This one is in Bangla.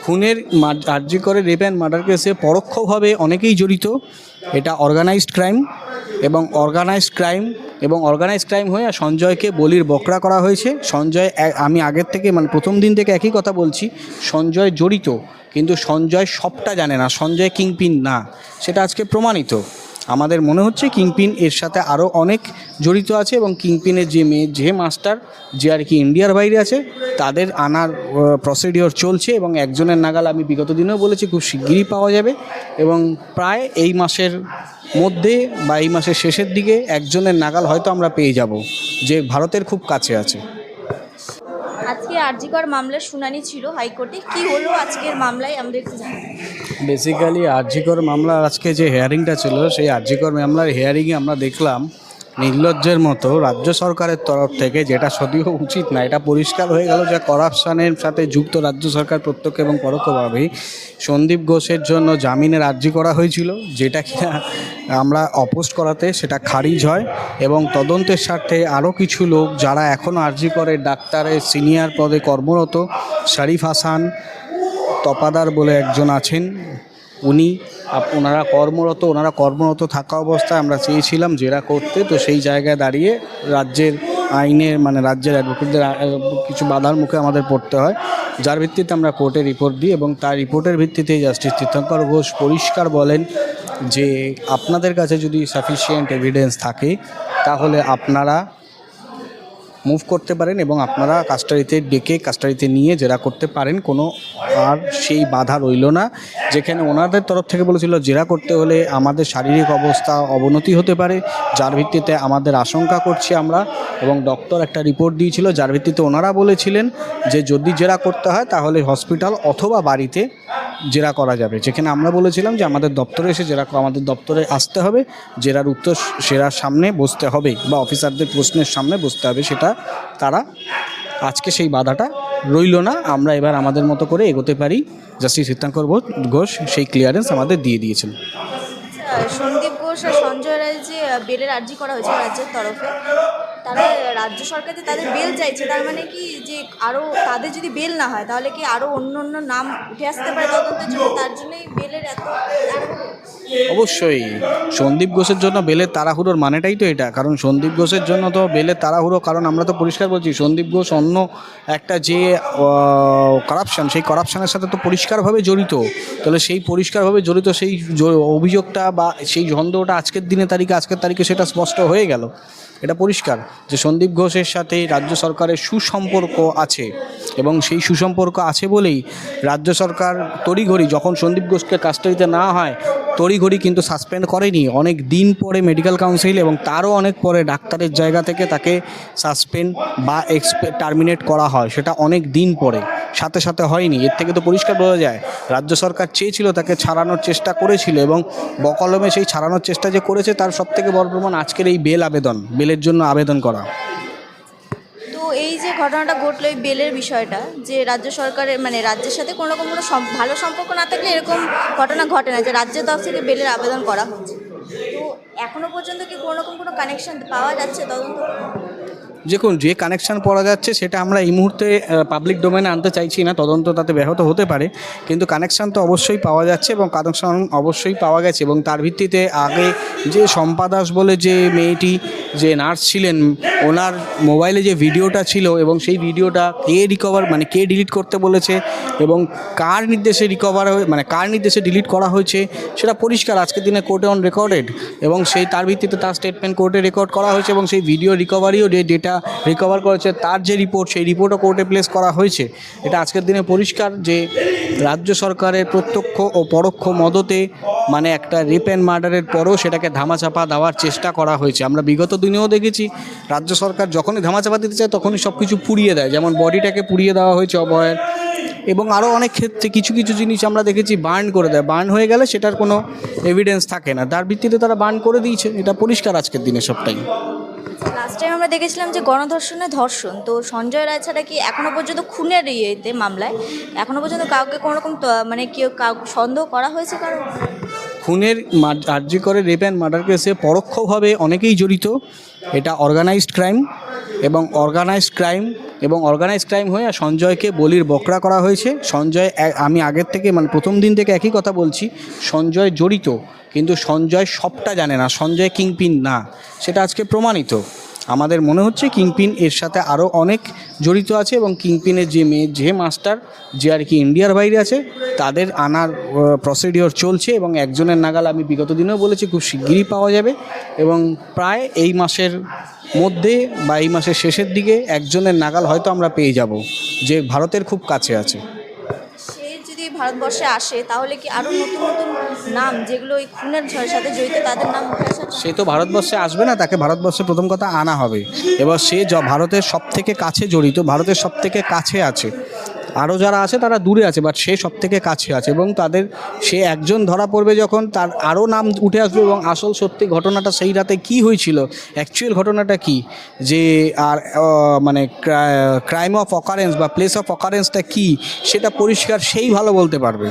খুনের আরজি করে রেপ অ্যান্ড মার্ডার কেসে পরোক্ষভাবে অনেকেই জড়িত। এটা অর্গানাইজড ক্রাইম এবং অর্গানাইজড ক্রাইম হয়ে সঞ্জয়কে বলির বকরা করা হয়েছে। সঞ্জয়, আমি আগের থেকে প্রথম দিন থেকে একই কথা বলছি, সঞ্জয় জড়িত, কিন্তু সঞ্জয় সবটা জানে না, সঞ্জয় কিংপিন না, সেটা আজকে প্রমাণিত। আমাদের মনে হচ্ছে কিংপিন এর সাথে আরও অনেক জড়িত আছে এবং কিংপিনের যে মাস্টার, যে আর কি ইন্ডিয়ার বাইরে আছে, তাদের আনার প্রসিডিওর চলছে এবং একজনের নাগাল আমি বিগত দিনেও বলেছি খুব শিগগিরই পাওয়া যাবে এবং প্রায় এই মাসের মধ্যে বা এই মাসের শেষের দিকে একজনের নাগাল হয়তো আমরা পেয়ে যাব, যে ভারতের খুব কাছে আছে। আজকে আরজি কর মামলার শুনানি ছিল হাইকোর্টে, কি হলো আজকের মামলায় আমরা একটু জানি। বেসিক্যালি আরজি কর মামলার আজকে যে হিয়ারিংটা ছিল, সেই আরজি কর মামলার হিয়ারিংয়ে আমরা দেখলাম নির্লজ্জের মতো রাজ্য সরকারের তরফ থেকে, যেটা যদিও উচিত না, এটা পরিষ্কার হয়ে গেল যে করাপশানের সাথে যুক্ত রাজ্য সরকার প্রত্যক্ষ এবং পরোক্ষভাবেই। সন্দীপ ঘোষের জন্য জামিনের আর্জি করা হয়েছিল, যেটা কিনা আমরা অপোজ করাতে সেটা খারিজ হয় এবং তদন্তের স্বার্থে আরও কিছু লোক যারা এখনও আর্জি করে ডাক্তারের সিনিয়র পদে কর্মরত, শরীফ হাসান তপাদার বলে একজন আছেন, ওনারা কর্মরত থাকা অবস্থায় আমরা চেয়েছিলাম জেরা করতে। তো সেই জায়গায় দাঁড়িয়ে রাজ্যের আইনের রাজ্যের অ্যাডভোকেটদের কিছু বাধার মুখে আমাদের পড়তে হয়, যার ভিত্তিতে আমরা কোর্টে রিপোর্ট দিই এবং তার রিপোর্টের ভিত্তিতে জাস্টিস তীর্থঙ্কর ঘোষ পরিষ্কার বলেন যে আপনাদের কাছে যদি সাফিসিয়েন্ট এভিডেন্স থাকে তাহলে আপনারা মুভ করতে পারেন এবং আপনারা কাস্টাডিতে নিয়ে জেরা করতে পারেন, কোনো আর সেই বাধা রইল না। যেখানে ওনাদের তরফ থেকে বলেছিল জেরা করতে হলে আমাদের শারীরিক অবস্থা অবনতি হতে পারে, যার ভিত্তিতে আমাদের আশঙ্কা করছি আমরা, এবং ডক্টর একটা রিপোর্ট দিয়েছিল যার ভিত্তিতে ওনারা বলেছিলেন যে যদি জেরা করতে হয় তাহলে হসপিটাল অথবা বাড়িতে জেরা করা যাবে। যেখানে আমরা বলেছিলাম যে আমাদের দপ্তরে এসে আমাদের দপ্তরে আসতে হবে, জেরার উত্তর সেরার সামনে বসতে হবে বা অফিসারদের প্রশ্নের সামনে বসতে হবে, সেটা তারা আজকে সেই বাধাটা রইল না। আমরা এবার আমাদের মতো করে এগোতে পারি। জাস্টিস তীর্থঙ্কর ঘোষ সেই ক্লিয়ারেন্স আমাদের দিয়ে দিয়েছেন। সন্দীপ ঘোষ আর সঞ্জয় রায় যে বেলের আর্জি করা হয়েছে রাজ্যের তরফে, তারা রাজ্য সরকার যে তাদের বেল চাইছে, তার মানে কি যে আরও তাদের যদি বেল না হয় তাহলে কি আরও অন্য নাম উঠে আসতে পারে তদন্তের জন্য, তার জন্যই বেলের এত অবশ্যই সন্দীপ ঘোষের জন্য বেলের তাড়াহুড়োর মানেটাই তো এটা। কারণ সন্দীপ ঘোষের জন্য তো বেলের তাড়াহুড়ো, কারণ আমরা তো পরিষ্কার বলছি সন্দীপ ঘোষ অন্য একটা যে করাপশান, সেই করাপশানের সাথে তো পরিষ্কারভাবে জড়িত। তাহলে সেই পরিষ্কারভাবে জড়িত সেই অভিযোগটা বা সেই সন্দেহটা আজকের তারিখে সেটা স্পষ্ট হয়ে গেল। এটা পরিষ্কার যে সন্দীপ ঘোষের সাথে রাজ্য সরকারের সুসম্পর্ক আছে এবং সেই সুসম্পর্ক আছে বলেই রাজ্য সরকার তড়িঘড়ি, যখন সন্দীপ ঘোষকে কাস্টাডিতে না হয়, তড়িঘড়ি কিন্তু সাসপেন্ড করেনি, অনেক দিন পরে মেডিকেল কাউন্সিল এবং তারও অনেক পরে ডাক্তারের জায়গা থেকে তাকে সাসপেন্ড বা টার্মিনেট করা হয়, সেটা অনেক দিন পরে, সাথে সাথে হয়নি। এর থেকে তো পরিষ্কার বোঝা যায় রাজ্য সরকার চেয়েছিল, তাকে ছাড়ানোর চেষ্টা করেছিল এবং বকলমে সেই ছাড়ানোর চেষ্টা যে করেছে তার সবথেকে বড় প্রমাণ আজকের এই বেলের জন্য আবেদন করা। তো এই যে ঘটনাটা ঘটলো, এই বেলের বিষয়টা, যে রাজ্য সরকারের রাজ্যের সাথে কোনো রকম কোনো ভালো সম্পর্ক না থাকলে এরকম ঘটনা ঘটে না যে রাজ্যের তরফ থেকে বেলের আবেদন করা হচ্ছে। তো এখনো পর্যন্ত কি কোনো রকম কোনো কানেকশন পাওয়া যাচ্ছে তদন্ত? দেখুন, যে কানেকশান পাওয়া যাচ্ছে সেটা আমরা এই মুহূর্তে পাবলিক ডোমেনে আনতে চাইছি না, তদন্ত তাতে ব্যাহত হতে পারে, কিন্তু কানেকশান তো অবশ্যই পাওয়া যাচ্ছে এবং কানেকশান অবশ্যই পাওয়া গেছে। এবং তার ভিত্তিতে আগে যে শম্পা দাস বলে যে মেয়েটি, যে নার্স ছিলেন, ওনার মোবাইলে যে ভিডিওটা ছিল এবং সেই ভিডিওটা কে ডিলিট করতে বলেছে এবং কার নির্দেশে কার নির্দেশে ডিলিট করা হয়েছে সেটা পরিষ্কার আজকের দিনে কোর্টে অন রেকর্ডেড, এবং সেই তার ভিত্তিতে তার স্টেটমেন্ট কোর্টে রেকর্ড করা হয়েছে এবং সেই ভিডিও রিকভারিও ডেটা রিকভার করেছে, তার যে রিপোর্ট সেই রিপোর্টও কোর্টে প্লেস করা হয়েছে। এটা আজকের দিনে পরিষ্কার যে রাজ্য সরকারের প্রত্যক্ষ ও পরোক্ষ মদতে একটা রেপ অ্যান্ড মার্ডারের পরও সেটাকে ধামাচাপা দেওয়ার চেষ্টা করা হয়েছে। আমরা বিগত দিনেও দেখেছি রাজ্য সরকার যখনই ধামাচাপা দিতে চায় তখনই সব কিছু পুড়িয়ে দেয়, যেমন বডিটাকে পুড়িয়ে দেওয়া হয়েছে অভয়ের, এবং আরও অনেক ক্ষেত্রে কিছু জিনিস আমরা দেখেছি বার্ন করে দেয়, বার্ন হয়ে গেলে সেটার কোনো এভিডেন্স থাকে না, তার ভিত্তিতে তারা বার্ন করে দিয়েছে। এটা পরিষ্কার আজকের দিনে সবটাই। লাস্ট টাইম আমরা দেখেছিলাম যে গণধর্ষণে ধর্ষণ, তো সঞ্জয় রায় ছাড়া কি এখনো পর্যন্ত খুনের মামলায় এখনো পর্যন্ত কাউকে কোনো রকম কেউ সন্দেহ করা হয়েছে? কারণ খুনের আরজি করে রেপ অ্যান্ড মার্ডার কেসে পরোক্ষভাবে অনেকেই জড়িত। এটা অর্গানাইজড ক্রাইম এবং অর্গানাইজ ক্রাইম হয়ে আর সঞ্জয়কে বলির বকরা করা হয়েছে। সঞ্জয় আমি আগের থেকে মানে প্রথম দিন থেকে একই কথা বলছি, সঞ্জয় জড়িত, কিন্তু সঞ্জয় সবটা জানে না, সঞ্জয় কিংপিন না, সেটা আজকে প্রমাণিত। আমাদের মনে হচ্ছে কিংপিন এর সাথে আরও অনেক জড়িত আছে এবং কিংপিনের যে মাস্টার যে আর কি ইন্ডিয়ার বাইরে আছে তাদের আনার প্রসিডিওর চলছে এবং একজনের নাগাল আমি বিগত দিনেও বলেছি খুব শিগগিরই পাওয়া যাবে এবং প্রায় এই মাসের মধ্যে বা এই মাসের শেষের দিকে একজনের নাগাল হয়তো আমরা পেয়ে যাব যে ভারতের খুব কাছে আছে। সে যদি ভারতবর্ষে আসে তাহলে কি আরও নতুন নতুন নাম যেগুলো ওই খুনের সাথে জড়িত তাদের নাম উঠে আসা? সে তো ভারতবর্ষে আসবে না, তাকে ভারতবর্ষে প্রথম কথা আনা হবে। এবার সে ভারতের সব থেকে কাছে জড়িত, ভারতের সব থেকে কাছে আছে, আরও যারা আছে তারা দূরে আছে, বাট সে সব থেকে কাছে আছে এবং সে একজন ধরা পড়বে যখন তার আরও নাম উঠে আসবে এবং আসল সত্যি ঘটনাটা সেই রাতে কী হয়েছিল, অ্যাকচুয়াল ঘটনাটা কী, যে আর মানে ক্রাইম অফ অকারেন্স বা প্লেস অফ অকারেন্সটা কী সেটা পরিষ্কার সেই ভালো বলতে পারবে।